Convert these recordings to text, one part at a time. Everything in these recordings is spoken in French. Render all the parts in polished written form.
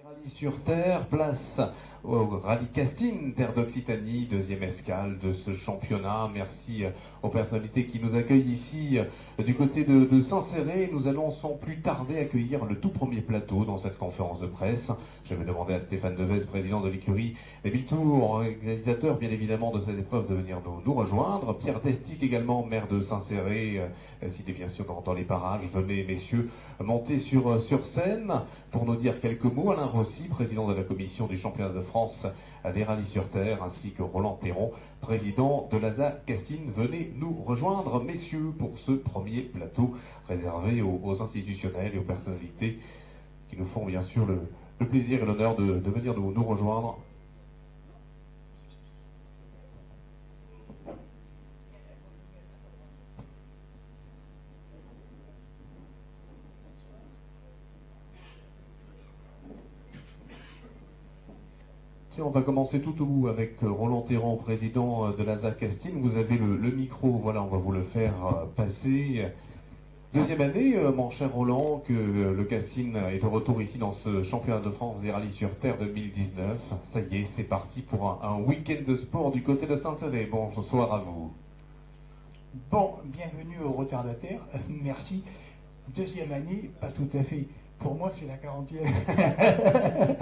Rallye sur Terre, place au Rallye Castine, Terre d'Occitanie, deuxième escale de ce championnat. Merci aux personnalités qui nous accueillent ici du côté de Saint-Céré. Nous allons sans plus tarder accueillir le tout premier plateau dans cette conférence de presse. Je vais demander à Stéphane Devez, président de l'écurie Biltour, organisateur bien évidemment de cette épreuve, de venir nous rejoindre. Pierre Destic également, maire de Saint-Céré, cité bien sûr dans les parages. Venez messieurs monter sur scène pour nous dire quelques mots. Alain Rossi, président de la commission du championnat de France des rallyes sur terre, ainsi que Roland Théron, président de l'ASA Castine. Venez nous rejoindre, messieurs, pour ce premier plateau réservé aux institutionnels et aux personnalités qui nous font bien sûr le plaisir et l'honneur de venir nous rejoindre. On va commencer tout au bout avec Roland Théron, président de l'ASA Castine. Vous avez le micro, voilà, on va vous le faire passer. Deuxième année, mon cher Roland, que le Castine est de retour ici dans ce championnat de France des rallyes sur terre 2019. Ça y est, c'est parti pour un week-end de sport du côté de Saint-Céré. Bonsoir à vous. Bon, bienvenue aux retardataires, merci. Deuxième année, pas tout à fait. Pour moi, c'est la 40e.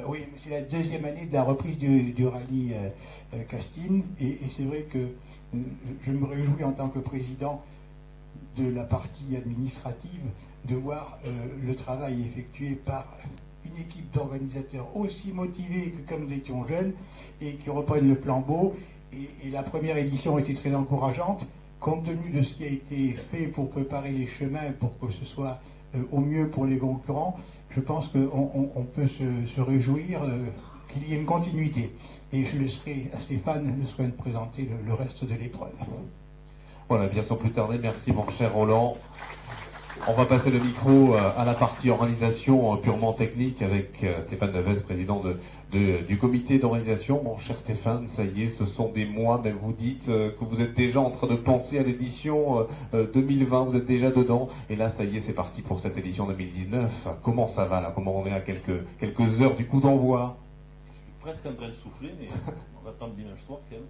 Oui, c'est la deuxième année de la reprise du rallye Castine, et c'est vrai que je me réjouis en tant que président de la partie administrative de voir le travail effectué par une équipe d'organisateurs aussi motivés que comme nous étions jeunes et qui reprennent le flambeau. Et la première édition était très encourageante, compte tenu de ce qui a été fait pour préparer les chemins, pour que ce soit au mieux pour les concurrents. Je pense qu'on peut se réjouir qu'il y ait une continuité. Et je laisserai à Stéphane le soin de présenter le reste de l'épreuve. Voilà, bien sans plus tarder, merci mon cher Roland. On va passer le micro à la partie organisation purement technique avec Stéphane Devez, président du comité d'organisation. Mon cher Stéphane, ça y est, ce sont des mois, même vous dites que vous êtes déjà en train de penser à l'édition 2020, vous êtes déjà dedans, et là ça y est, c'est parti pour cette édition 2019. Comment ça va là? Comment on est à quelques heures du coup d'envoi? Je suis presque en train de souffler, mais on va attendre dimanche soir quand même.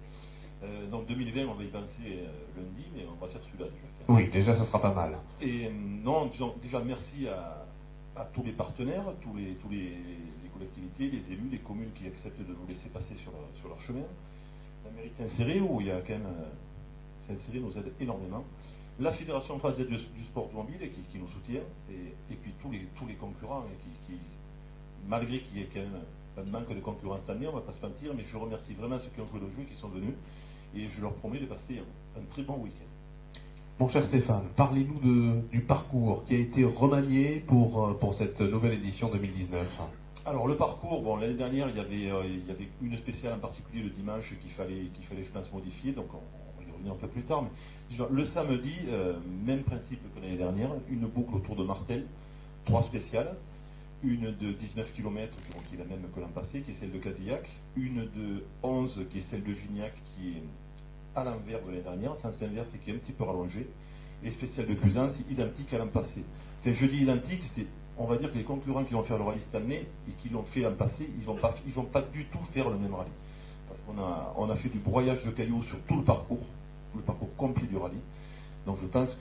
Donc 2020, on va y penser lundi, mais on va faire celui-là déjà. Oui, déjà ça sera pas mal. Et non, déjà merci à tous les partenaires, tous les collectivités, les élus, les communes qui acceptent de nous laisser passer sur leur chemin. La mairie de Saint-Céré, où il y a quand même Saint-Céré nous aide énormément. La Fédération française du sport automobile qui nous soutient, et puis tous les concurrents qui malgré qu'il y ait quand même un manque de concurrence cette année, on ne va pas se mentir, mais je remercie vraiment ceux qui ont joué le jeu et qui sont venus, et je leur promets de passer un très bon week-end. Mon cher Stéphane, parlez-nous du parcours qui a été remanié pour cette nouvelle édition 2019. Alors le parcours, bon, l'année dernière il y avait une spéciale en particulier le dimanche qu'il fallait je pense modifier, donc on va y revenir un peu plus tard, mais déjà, le samedi, même principe que l'année dernière, une boucle autour de Martel, 3 spéciales, une de 19 km qui est la même que l'an passé, qui est celle de Casillac, une de 11 qui est celle de Gignac, qui est à l'envers de l'année dernière, sens inverse et qui est un petit peu rallongée, et spéciale de Cuisance, identique à l'an passé. Enfin, je dis identique, on va dire que les concurrents qui vont faire le rallye cette année et qui l'ont fait l'an passé, ils vont pas du tout faire le même rallye. Parce qu'on a fait du broyage de cailloux sur tout le parcours complet du rallye. Donc je pense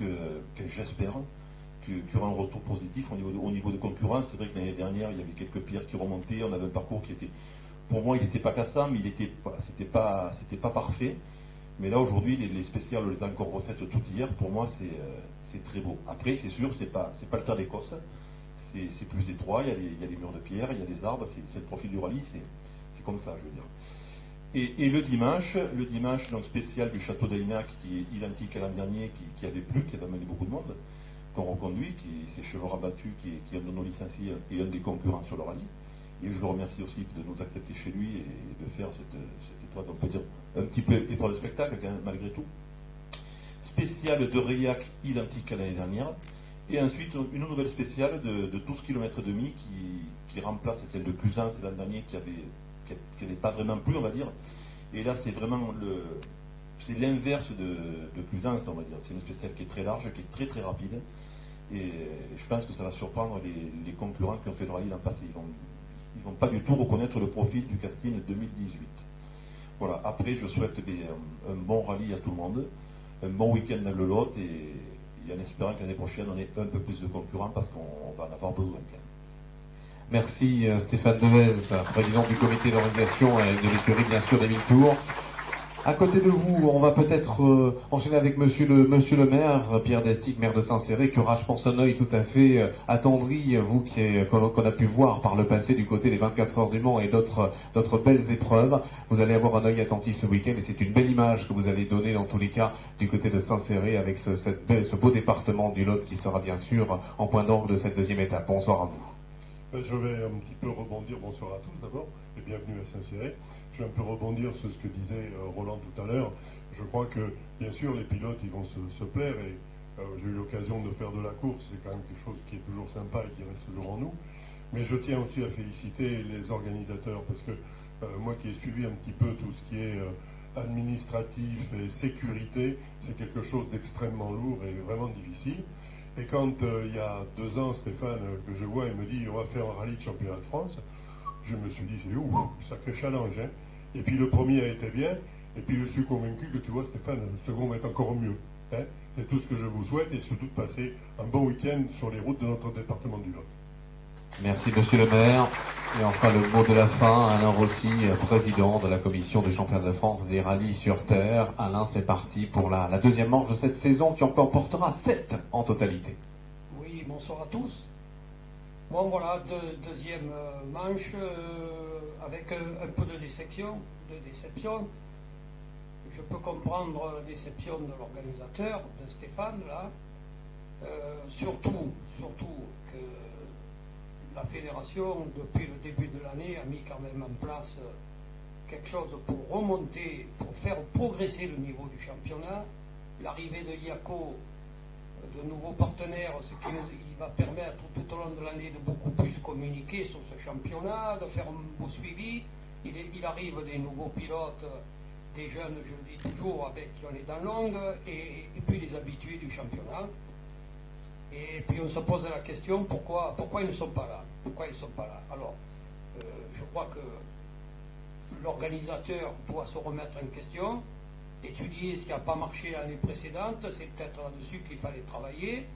j'espère qu'il y aura un retour positif au niveau de concurrence. C'est vrai que l'année dernière, il y avait quelques pierres qui remontaient, on avait un parcours qui était, pour moi, il n'était pas cassant, mais c'était pas parfait. Mais là, aujourd'hui, les spéciales, on les a encore refaites toutes hier. Pour moi, c'est très beau. Après, c'est sûr, c'est pas le Terre d'Écosse. C'est plus étroit, il y a des murs de pierre, il y a des arbres, c'est le profil du rallye, c'est comme ça, je veux dire. Et le dimanche, donc spécial du château d'Aynac, qui est identique à l'an dernier, qui avait plu, qui avait amené beaucoup de monde, qu'on reconduit, c'est Cheveux Rabattu, qui est un de nos licenciés et un des concurrents sur le rallye. Et je le remercie aussi de nous accepter chez lui et de faire cette étoile, on peut dire, un petit peu étoile de spectacle, quand même, malgré tout. Spécial de Reillac, identique à l'année dernière. Et ensuite, une nouvelle spéciale de 12 km et demi qui remplace celle de Cuisance l'an dernier qui n'avait pas vraiment plu, on va dire. Et là, c'est vraiment l'inverse de Cuisance, on va dire. C'est une spéciale qui est très large, qui est très très rapide, Et je pense que ça va surprendre les concurrents qui ont fait le rallye l'an passé. Ils vont pas du tout reconnaître le profil du casting 2018. Voilà, après je souhaite un bon rallye à tout le monde, un bon week-end dans le Lot et en espérant que l'année prochaine on ait un peu plus de concurrents parce qu'on va en avoir besoin. Merci Stéphane Devez, président du comité d'organisation de l'écurie bien sûr d'Émile Tour. À côté de vous, on va peut-être enchaîner avec monsieur le maire, Pierre Destic, maire de Saint-Céré, qui aura, je pense, un œil tout à fait attendri, vous qu'on a pu voir par le passé du côté des 24 heures du Mans et d'autres belles épreuves. Vous allez avoir un œil attentif ce week-end et c'est une belle image que vous allez donner dans tous les cas du côté de Saint-Céré avec ce beau département du Lot qui sera bien sûr en point d'orgue de cette deuxième étape. Bonsoir à vous. Je vais un petit peu rebondir, bonsoir à tous d'abord, et bienvenue à Saint-Céré. Je vais un peu rebondir sur ce que disait Roland tout à l'heure. Je crois que, bien sûr, les pilotes, ils vont se plaire, et j'ai eu l'occasion de faire de la course, c'est quand même quelque chose qui est toujours sympa et qui reste toujours en nous. Mais je tiens aussi à féliciter les organisateurs, parce que moi qui ai suivi un petit peu tout ce qui est administratif et sécurité, c'est quelque chose d'extrêmement lourd et vraiment difficile. Et quand il y a 2 ans, Stéphane, que je vois, il me dit on va faire un rallye de championnat de France, je me suis dit c'est ouf, sacré challenge. Hein. Et puis le premier a été bien, et puis je suis convaincu que tu vois Stéphane, le second va être encore mieux. Hein. C'est tout ce que je vous souhaite, et surtout de passer un bon week-end sur les routes de notre département du Lot. Merci monsieur le maire. Et enfin le mot de la fin, Alain Rossi, président de la commission du championnat de France des rallyes sur terre. Alain, c'est parti pour la deuxième manche de cette saison qui encore portera 7 en totalité. Oui, bonsoir à tous. Bon voilà, deuxième manche avec un peu de déception. Je peux comprendre la déception de l'organisateur, de Stéphane, là. Surtout que la fédération, depuis le début de l'année, a mis quand même en place quelque chose pour remonter, pour faire progresser le niveau du championnat. L'arrivée de Iaco, de nouveaux partenaires, ce qui il va permettre tout au long de l'année de beaucoup plus communiquer sur ce championnat, de faire un beau suivi. Il arrive des nouveaux pilotes, des jeunes, je le dis toujours, avec qui on est dans l'ongle, et puis les habitués du championnat. Et puis on se pose la question, pourquoi ils ne sont pas là? Pourquoi ils ne sont pas là? Alors, je crois que l'organisateur doit se remettre en question, étudier ce qui n'a pas marché l'année précédente, c'est peut-être là-dessus qu'il fallait travailler.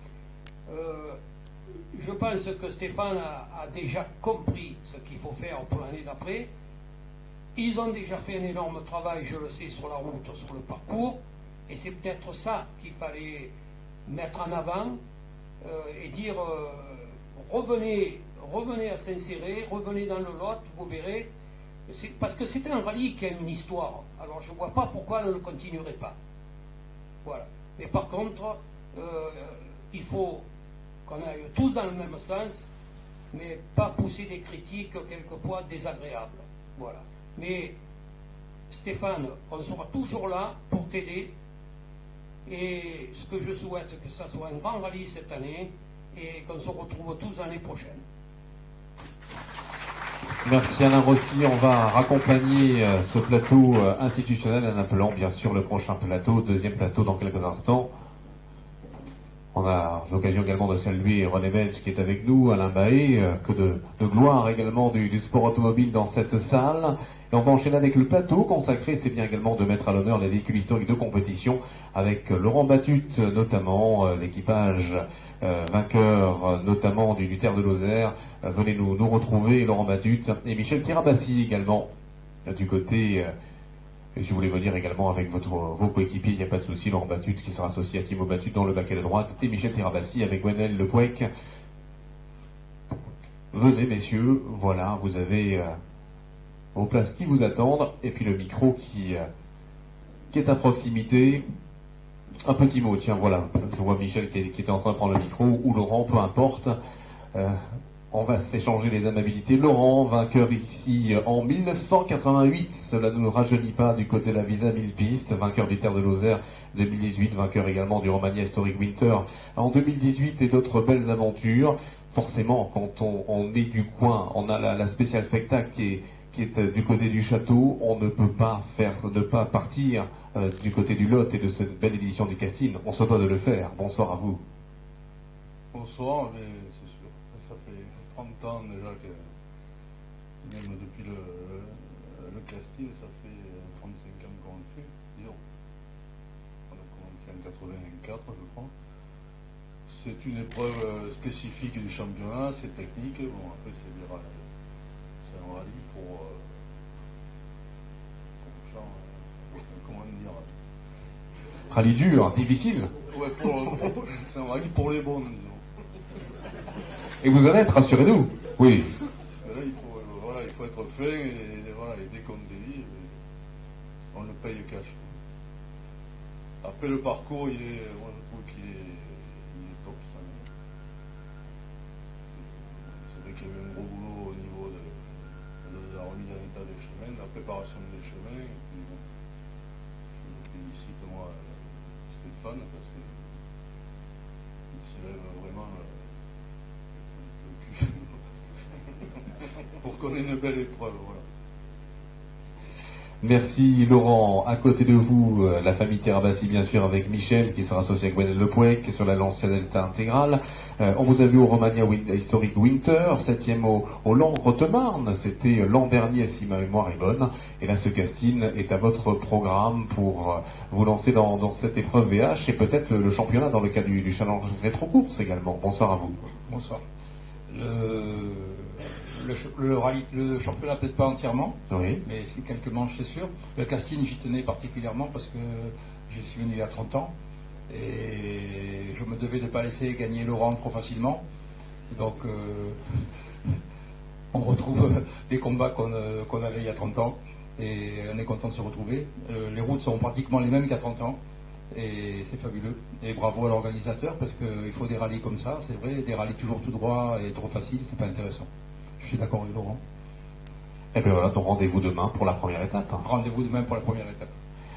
Je pense que Stéphane a déjà compris ce qu'il faut faire pour l'année d'après. Ils ont déjà fait un énorme travail, je le sais, sur la route, sur le parcours, et c'est peut-être ça qu'il fallait mettre en avant. Et dire revenez à Saint-Céré, revenez dans le Lot, vous verrez, parce que c'est un rallye qui a une histoire, alors je ne vois pas pourquoi on ne le continuerait pas. Voilà. Mais par contre, il faut qu'on aille tous dans le même sens, mais pas pousser des critiques quelquefois désagréables. Voilà. Mais Stéphane, on sera toujours là pour t'aider. Et ce que je souhaite, que ça soit un grand rallye cette année et qu'on se retrouve tous l'année prochaine. Merci Alain Rossi. On va raccompagner ce plateau institutionnel en appelant bien sûr le prochain plateau, deuxième plateau dans quelques instants. On a l'occasion également de saluer René Bench qui est avec nous, Alain Bahé, que de gloire également du sport automobile dans cette salle. Et on va enchaîner avec le plateau consacré, c'est bien également de mettre à l'honneur les véhicules historiques de compétition avec Laurent Battute, notamment l'équipage vainqueur, notamment du Terre de Lozère. Venez nous retrouver, Laurent Battute et Michel Tirabassi également du côté. Et si vous voulez venir également avec vos coéquipiers, il n'y a pas de souci. Laurent Battute qui sera associé à Timo Battute dans le baquet de droite et Michel Tirabassi avec Gwenel Lepouec. Venez messieurs, voilà, vous avez vos places qui vous attendent et puis le micro qui est à proximité. Un petit mot, tiens voilà, je vois Michel qui est en train de prendre le micro, ou Laurent, peu importe. On va s'échanger les amabilités. Laurent, vainqueur ici en 1988, cela ne nous rajeunit pas du côté de la Visa 1000 pistes, vainqueur du Terre de Lozère 2018, vainqueur également du Romania Historic Winter en 2018 et d'autres belles aventures. Forcément, quand on est du coin, on a la spéciale spectacle qui est du côté du château, on ne peut pas partir du côté du Lot et de cette belle édition du casting. On se doit de le faire. Bonsoir à vous. Bonsoir, mais c'est sûr. Ça fait 30 ans déjà que, même depuis le casting, ça fait 35 ans qu'on le fait, disons. On a commencé en 84, je crois. C'est une épreuve spécifique du championnat, c'est technique. Bon, après, c'est des rallyes. C'est un rallye pour faire, comment dire. Rallye dur, difficile. Ouais, c'est un rallye pour les bons, disons. Et vous en êtes, rassurez-nous. Oui. Là, il faut être fin et dès qu'on dévie, on le paye cash. Après le parcours, moi je trouve qu'il est top. C'est vrai qu'il y avait un gros boulot au niveau de la remise en état des chemins, de la préparation des chemins. Et puis, bon, je félicite moi Stéphane parce qu'il se lève vraiment le cul pour qu'on ait une belle épreuve. Voilà. Merci Laurent. À côté de vous, la famille Thierabassi, bien sûr, avec Michel, qui sera associé à Gwenel Lepouec sur la Lancia Delta intégrale. On vous a vu au Romagna Historic Winter, 7e au Langres-Haute-Marne. C'était l'an dernier, si ma mémoire est bonne. Et là, ce casting est à votre programme pour vous lancer dans cette épreuve VH et peut-être le championnat dans le cadre du challenge rétro-course également. Bonsoir à vous. Bonsoir. Le championnat peut-être pas entièrement, Oui. mais c'est quelques manches, c'est sûr. Le casting, j'y tenais particulièrement parce que je suis venu il y a 30 ans et je me devais de ne pas laisser gagner Laurent trop facilement. Donc on retrouve les combats qu'on avait il y a 30 ans et on est content de se retrouver. Les routes sont pratiquement les mêmes qu'il y a 30 ans et c'est fabuleux. Et bravo à l'organisateur parce qu'il faut des rallyes comme ça, c'est vrai, des rallyes toujours tout droit et trop faciles, c'est pas intéressant. Je suis d'accord avec Laurent. Et bien voilà, donc rendez-vous demain pour la première étape. Rendez-vous demain pour la première étape.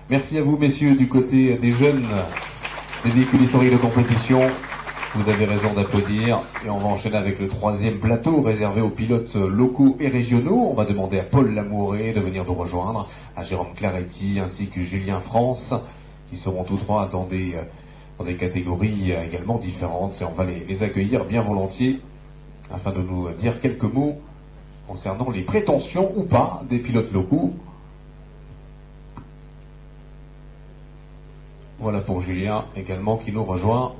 Merci à vous, messieurs, du côté des jeunes, des véhicules historiques de compétition. Vous avez raison d'applaudir. Et on va enchaîner avec le troisième plateau réservé aux pilotes locaux et régionaux. On va demander à Paul Lamouré de venir nous rejoindre, à Jérôme Claretti ainsi que Julien France, qui seront tous trois dans des catégories également différentes. Et on va les accueillir bien volontiers afin de nous dire quelques mots concernant les prétentions ou pas des pilotes locaux. Voilà pour Julien également qui nous rejoint.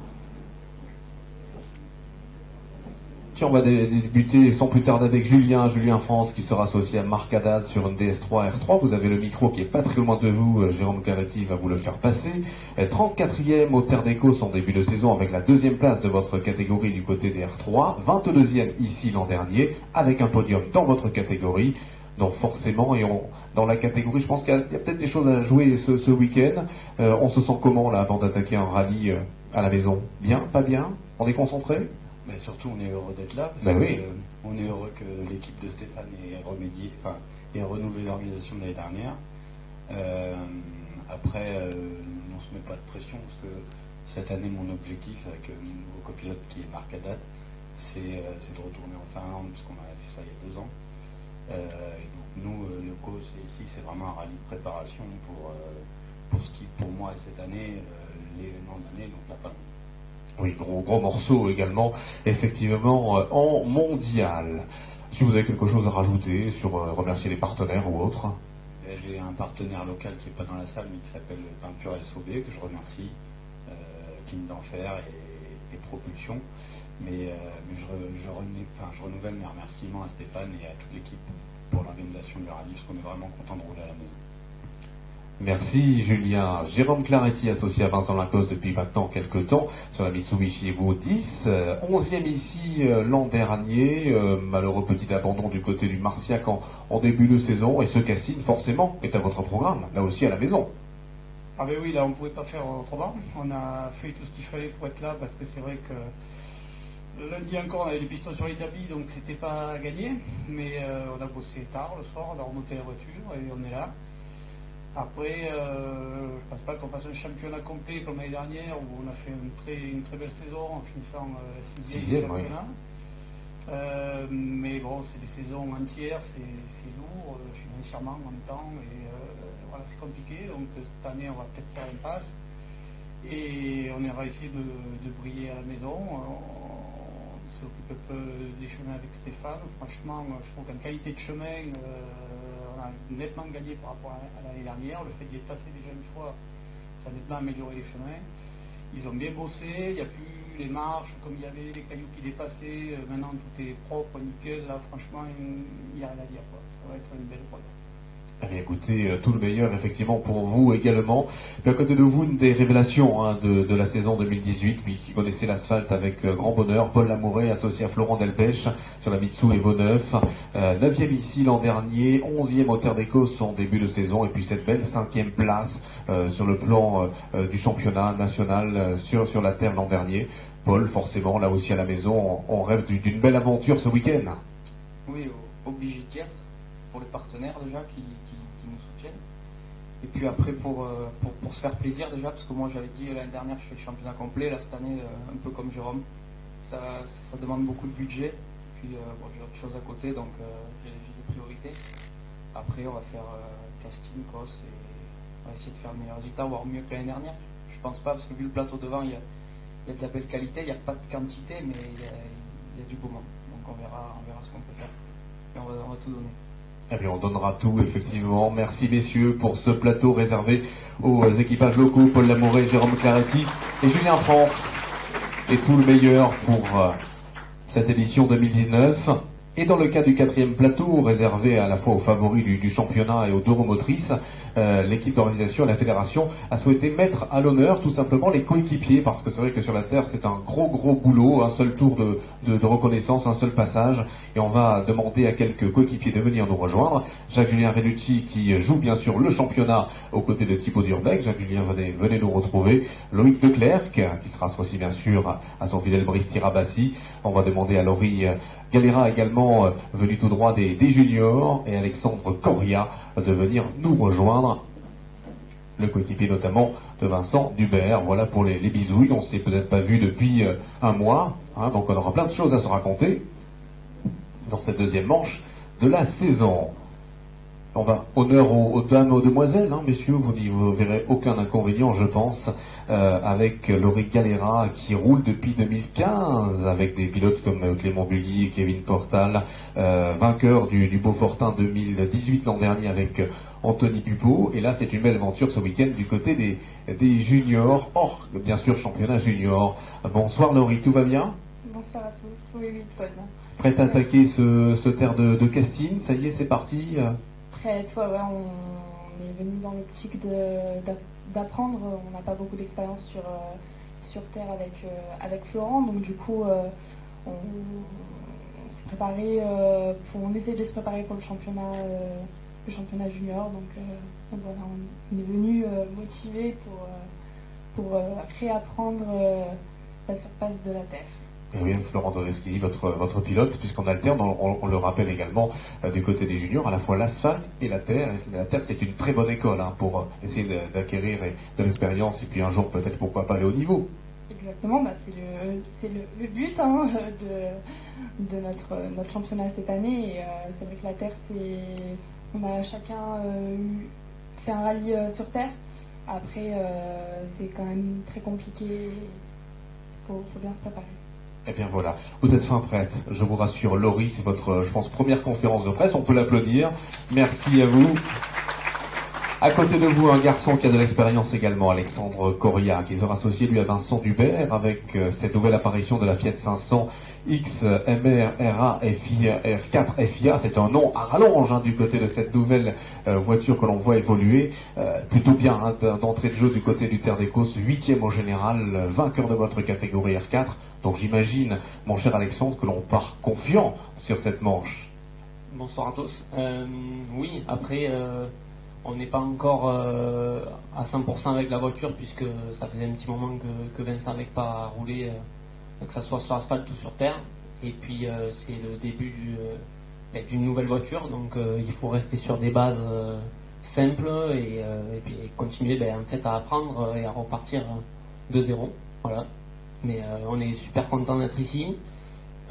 Tiens, on va débuter sans plus tarder avec Julien France qui sera associé à Marc Haddad sur une DS3 R3. Vous avez le micro qui est pas très loin de vous, Jérôme Claretti va vous le faire passer. 34e au Terre d'Écosse en début de saison avec la deuxième place de votre catégorie du côté des R3. 22e ici l'an dernier avec un podium dans votre catégorie. Donc forcément, dans la catégorie, je pense qu'il y a peut-être des choses à jouer ce week-end. On se sent comment là avant d'attaquer un rallye à la maison? Bien? Pas bien? On est concentré? Mais surtout, on est heureux d'être là, parce on est heureux que l'équipe de Stéphane ait renouvelé l'organisation de l'année dernière. Après, on ne se met pas de pression, parce que cette année, mon objectif avec mon nouveau copilote qui est Marc Haddad, c'est de retourner en Finlande, parce qu'on a fait ça il y a 2 ans. Et donc nous, le COS ici, c'est vraiment un rallye de préparation pour ce qui, pour moi, cette année, l'événement de l'année, donc la Finlande. Oui, gros morceau également, effectivement, en mondial. Si vous avez quelque chose à rajouter sur remercier les partenaires ou autres? J'ai un partenaire local qui n'est pas dans la salle, mais qui s'appelle Peinture SOB, que je remercie, King d'Enfer et Propulsion. Mais je renouvelle mes remerciements à Stéphane et à toute l'équipe pour l'organisation du rallye, parce qu'on est vraiment content de rouler à la maison. Merci Julien. Jérôme Claretti, associé à Vincent Lacoste depuis maintenant quelques temps sur la Mitsubishi Evo 10. 11e ici l'an dernier. Malheureux petit abandon du côté du Marciac en début de saison. Et ce casting, forcément, est à votre programme, là aussi à la maison. Ah ben oui, là on ne pouvait pas faire autrement. On a fait tout ce qu'il fallait pour être là, parce que c'est vrai que lundi encore on avait les pistons sur l'établi, donc c'était pas gagné. Mais on a bossé tard le soir, on a remonté la voiture et on est là. Après, je ne pense pas qu'on fasse un championnat complet comme l'année dernière où on a fait une très belle saison en finissant 6e championnat. Oui. Mais bon, c'est des saisons entières, c'est lourd financièrement en même temps et voilà, c'est compliqué. Donc cette année, on va peut-être faire une passe et on ira essayer de briller à la maison. s'occupe un peu des chemins avec Stéphane. Franchement, je trouve qu'en qualité de chemin, on a nettement gagné par rapport à l'année dernière. Le fait d'y être passé déjà une fois, ça a nettement amélioré les chemins. Ils ont bien bossé, il n'y a plus les marches comme il y avait, les cailloux qui dépassaient. Maintenant, tout est propre, nickel. Là, franchement, il n'y a rien à dire, quoi. Ça va être une belle prod. Eh bien, écoutez, tout le meilleur effectivement pour vous également. Puis à côté de vous, une des révélations de la saison 2018, puis qui connaissait l'asphalte avec grand bonheur, Paul Lamouret, associé à Florent Delpech sur la Mitsu Evo 9, 9e ici l'an dernier, 11e au Terre d'Écosse en début de saison, et puis cette belle 5e place sur le plan du championnat national sur la Terre l'an dernier. Paul, forcément, là aussi à la maison, on rêve d'une belle aventure ce week-end. Oui, obligé d'y être, pour les partenaires déjà qui nous soutiennent. Et puis après pour se faire plaisir déjà, parce que moi j'avais dit l'année dernière je fais le championnat complet, là cette année un peu comme Jérôme, ça demande beaucoup de budget. Puis bon, j'ai autre chose à côté, donc j'ai des priorités. Après on va faire casting, course, et on va essayer de faire le meilleur résultat, voire mieux que l'année dernière. Je pense pas, parce que vu le plateau devant, il y a de la belle qualité, il n'y a pas de quantité, mais il y a du beau monde. Donc on verra ce qu'on peut faire. Et on va tout donner. Eh bien, on donnera tout, effectivement. Merci, messieurs, pour ce plateau réservé aux équipages locaux, Paul Lamouret, Jérôme Claretti et Julien France. Et tout le meilleur pour cette édition 2019. Et dans le cas du 4e plateau, réservé à la fois aux favoris du championnat et aux deux motrices, l'équipe d'organisation et la fédération a souhaité mettre à l'honneur tout simplement les coéquipiers, parce que c'est vrai que sur la Terre c'est un gros boulot, un seul tour de reconnaissance, un seul passage, et on va demander à quelques coéquipiers de venir nous rejoindre. Jacques-Julien Renucci qui joue bien sûr le championnat aux côtés de Thibaut Durbeck. Jacques-Julien, venez nous retrouver. Loïc Declercq qui sera associé bien sûr à son fidèle Brice Tirabassi. On va demander à Laurie Galera également, venu tout droit des juniors, et Alexandre Coria de venir nous rejoindre, le coéquipier notamment de Vincent Dubert. Voilà pour les bisouilles, on ne s'est peut-être pas vu depuis un mois, donc on aura plein de choses à se raconter dans cette deuxième manche de la saison. On va honneur aux dames, aux demoiselles, messieurs, vous n'y verrez aucun inconvénient, je pense, avec Laurie Galera qui roule depuis 2015 avec des pilotes comme Clément Bully et Kevin Portal, vainqueur du Beaufortin 2018 l'an dernier avec Anthony Pupo. Et là, c'est une belle aventure ce week-end du côté des juniors, hors bien sûr championnat junior. Bonsoir Laurie, tout va bien? Bonsoir à tous, oui, tout va bien. Prête à attaquer ce terre de casting, ça y est, c'est parti? Prête, ouais, on est venu dans l'optique d'apprendre. On n'a pas beaucoup d'expérience sur Terre avec Florent, donc du coup on s'est préparé on essaie de se préparer pour le championnat junior, donc voilà, on est venu motivé pour réapprendre la surface de la Terre. Et oui, Florent Doreschini, votre pilote, puisqu'on alterne, on le rappelle également, du côté des juniors, à la fois l'asphalte et la terre. Et la terre, c'est une très bonne école pour essayer d'acquérir de l'expérience et puis un jour peut-être pourquoi pas aller au niveau. Exactement, c'est le but de notre championnat cette année. Et c'est vrai que la terre, on a chacun fait un rallye sur terre. Après, c'est quand même très compliqué. Il faut bien se préparer. Eh bien voilà, vous êtes fin prête, je vous rassure. Laurie, c'est votre, je pense, première conférence de presse, on peut l'applaudir. Merci à vous. À côté de vous, un garçon qui a de l'expérience également, Alexandre Coria, qui sera associé lui à Vincent Dubert avec cette nouvelle apparition de la Fiat 500 XMR RA R4 FIA. C'est un nom à rallonge du côté de cette nouvelle voiture que l'on voit évoluer. Plutôt bien d'entrée de jeu du côté du Terre d'Écosse, 8e au général, vainqueur de votre catégorie R4. Donc j'imagine, mon cher Alexandre, que l'on part confiant sur cette manche. Bonsoir à tous. Oui, après, on n'est pas encore à 100% avec la voiture, puisque ça faisait un petit moment que Vincent n'avait pas roulé, que ce soit sur asphalte ou sur terre. Et puis c'est le début d'une nouvelle voiture, donc il faut rester sur des bases simples et puis continuer en fait, à apprendre et à repartir de zéro. Voilà. Mais on est super content d'être ici.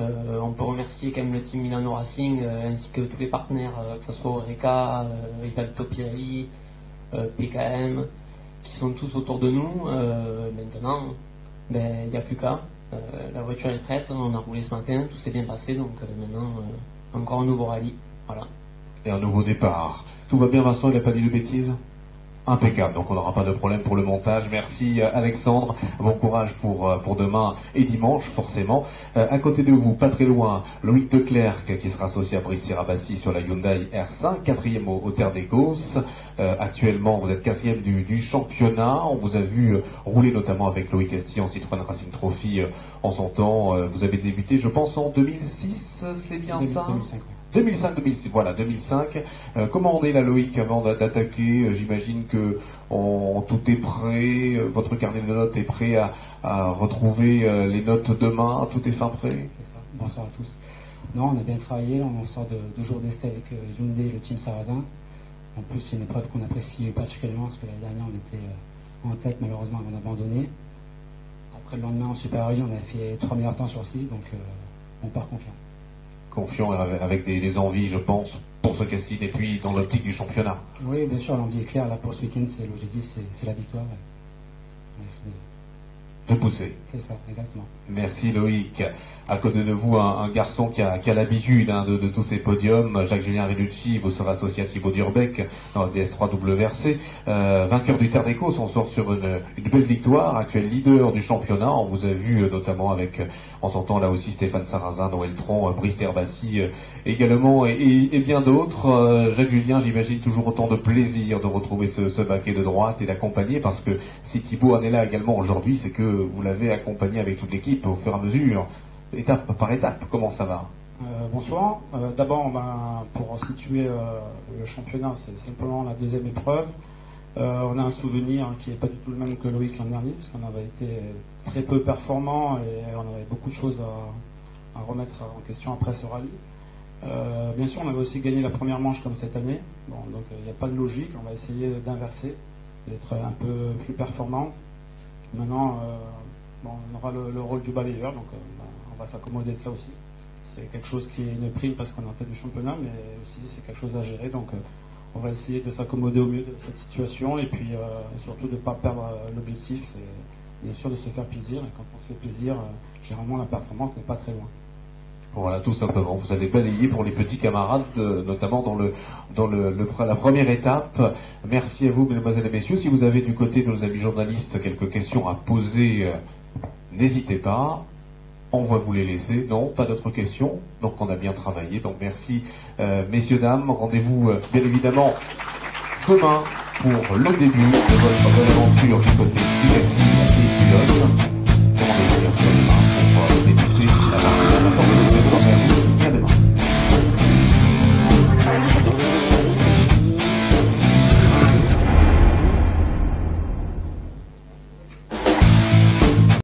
On peut remercier quand même le team Milano Racing ainsi que tous les partenaires, que ce soit Oreca, Rivalto Pirelli, PKM, qui sont tous autour de nous. Maintenant, il n'y a plus qu'à. La voiture est prête, on a roulé ce matin, tout s'est bien passé, donc maintenant encore un nouveau rallye. Voilà. Et un nouveau départ. Tout va bien, Vincent, il n'a pas dit de bêtises? Impeccable, donc on n'aura pas de problème pour le montage. Merci Alexandre, bon courage pour demain et dimanche forcément. À côté de vous, pas très loin, Loïc Declercq qui sera associé à Brice Rabassi sur la Hyundai R5, 4e au Terre d'Écosse. Actuellement vous êtes 4e du championnat, on vous a vu rouler notamment avec Loïc Estier en Citroën Racing Trophy en son temps. Vous avez débuté je pense en 2006, c'est bien ça? 2005, voilà, 2005. Comment on est là, Loïc, avant d'attaquer? J'imagine que tout est prêt, votre carnet de notes est prêt à retrouver les notes demain, tout est fin prêt? C'est ça, bonsoir à tous. Non, on a bien travaillé, on sort de jours d'essai avec Hyundai et le team Sarrazin. En plus, c'est une épreuve qu'on apprécie particulièrement, parce que l'année dernière, on était en tête, malheureusement, on a abandonné. Après le lendemain, en Super Rallye, on a fait 3 meilleurs temps sur 6, donc on part confiant. Confiant avec des envies, je pense, pour ce casting et puis dans l'optique du championnat. Oui, bien sûr, l'envie est claire. Là, pour ce week-end, c'est l'objectif, c'est la victoire. De pousser. C'est ça, exactement. Merci Loïc. À côté de vous, un garçon qui a l'habitude de tous ces podiums, Jacques-Julien Renucci, vous serez associé à Thibaut Durbeck dans le DS3 WRC. Vainqueur du Terre d'Écosse, on sort sur une belle victoire, actuel leader du championnat. On vous a vu notamment avec, en son temps là aussi, Stéphane Sarrazin, Noël Tron, Brice Herbassi également et bien d'autres. Jacques-Julien, j'imagine toujours autant de plaisir de retrouver ce baquet de droite et d'accompagner, parce que si Thibaut en est là également aujourd'hui, c'est que vous l'avez accompagné avec toute l'équipe au fur et à mesure. Étape par étape, comment ça va? Bonsoir. D'abord, pour situer le championnat, c'est simplement la deuxième épreuve. On a un souvenir qui n'est pas du tout le même que Loïc l'an dernier, parce qu'on avait été très peu performant et on avait beaucoup de choses à remettre en question après ce rallye. Bien sûr, on avait aussi gagné la première manche comme cette année, donc il n'y a pas de logique, on va essayer d'inverser, d'être un peu plus performant. Maintenant, on aura le rôle du balayeur, donc on va s'accommoder de ça aussi. C'est quelque chose qui est une prime parce qu'on est en tête du championnat, mais aussi c'est quelque chose à gérer, donc on va essayer de s'accommoder au mieux de cette situation et puis surtout de ne pas perdre l'objectif, c'est bien sûr de se faire plaisir, et quand on se fait plaisir, généralement la performance n'est pas très loin. Voilà, tout simplement. Vous allez balayer pour les petits camarades, notamment dans la première étape. Merci à vous, mesdemoiselles et messieurs. Si vous avez du côté de nos amis journalistes quelques questions à poser, n'hésitez pas. On va vous les laisser. Non, pas d'autres questions. Donc on a bien travaillé. Donc merci, messieurs, dames. Rendez-vous, bien évidemment, demain pour le début de votre aventure du côté du pilote. Comment